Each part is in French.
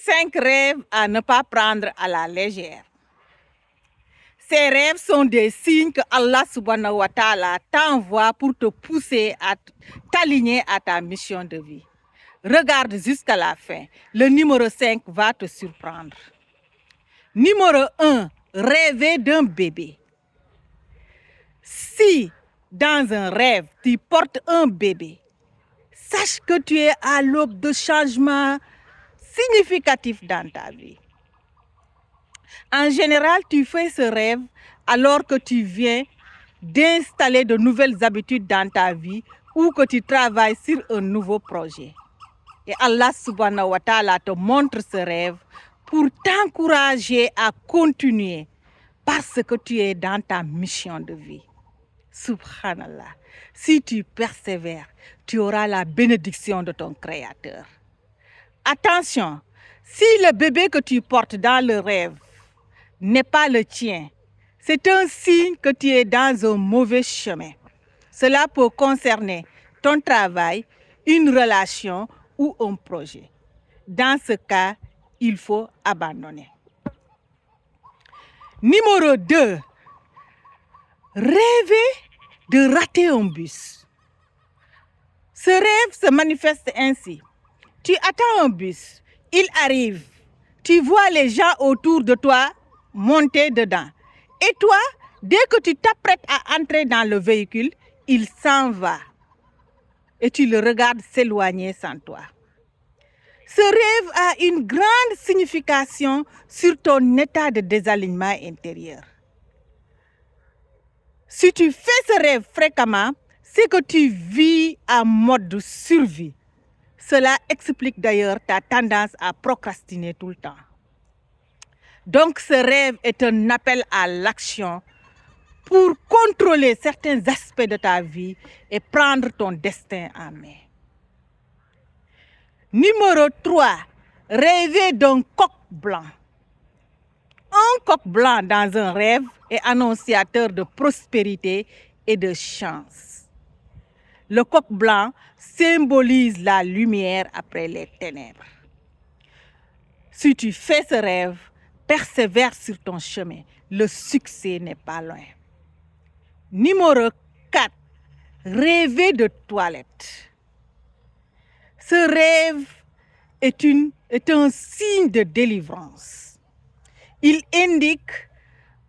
5 rêves à ne pas prendre à la légère. Ces rêves sont des signes que Allah subhanahu wa ta'ala t'envoie pour te pousser à t'aligner à ta mission de vie. Regarde jusqu'à la fin. Le numéro 5 va te surprendre. Numéro 1, rêver d'un bébé. Si dans un rêve, tu portes un bébé, sache que tu es à l'aube de changements significatifs dans ta vie. En général, tu fais ce rêve alors que tu viens d'installer de nouvelles habitudes dans ta vie ou que tu travailles sur un nouveau projet. Et Allah subhanahu wa ta'ala te montre ce rêve pour t'encourager à continuer parce que tu es dans ta mission de vie. Subhanallah. Si tu persévères, tu auras la bénédiction de ton Créateur. Attention, si le bébé que tu portes dans le rêve n'est pas le tien, c'est un signe que tu es dans un mauvais chemin. Cela peut concerner ton travail, une relation ou un projet. Dans ce cas, il faut abandonner. Numéro 2, rêver de rater un bus. Ce rêve se manifeste ainsi. Tu attends un bus, il arrive, tu vois les gens autour de toi monter dedans. Et toi, dès que tu t'apprêtes à entrer dans le véhicule, il s'en va. Et tu le regardes s'éloigner sans toi. Ce rêve a une grande signification sur ton état de désalignement intérieur. Si tu fais ce rêve fréquemment, c'est que tu vis en mode de survie. Cela explique d'ailleurs ta tendance à procrastiner tout le temps. Donc ce rêve est un appel à l'action pour contrôler certains aspects de ta vie et prendre ton destin en main. Numéro 3, rêver d'un coq blanc. Un coq blanc dans un rêve est annonciateur de prospérité et de chance. Le coq blanc symbolise la lumière après les ténèbres. Si tu fais ce rêve, persévère sur ton chemin. Le succès n'est pas loin. Numéro 4, rêver de toilette. Ce rêve est un signe de délivrance. Il indique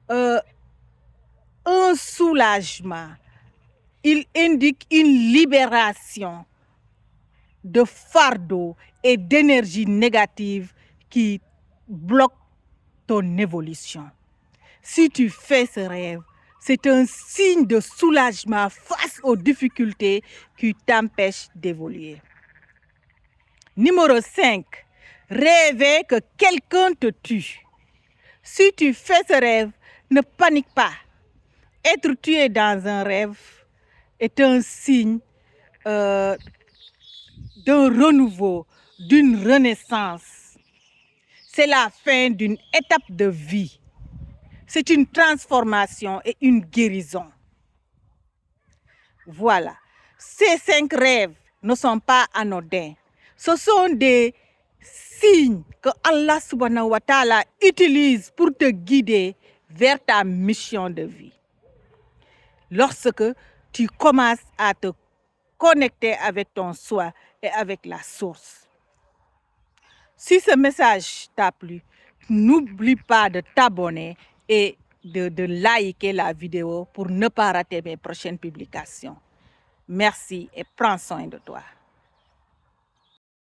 un soulagement. Il indique une libération de fardeau et d'énergie négative qui bloquent ton évolution. Si tu fais ce rêve, c'est un signe de soulagement face aux difficultés qui t'empêchent d'évoluer. Numéro 5, rêver que quelqu'un te tue. Si tu fais ce rêve, ne panique pas. Être tué dans un rêve est un signe d'un renouveau, d'une renaissance. C'est la fin d'une étape de vie. C'est une transformation et une guérison. Voilà. Ces 5 rêves ne sont pas anodins. Ce sont des signes que Allah subhanahu wa ta'ala utilise pour te guider vers ta mission de vie. Lorsque tu commences à te connecter avec ton soi et avec la source. Si ce message t'a plu, n'oublie pas de t'abonner et de liker la vidéo pour ne pas rater mes prochaines publications. Merci et prends soin de toi.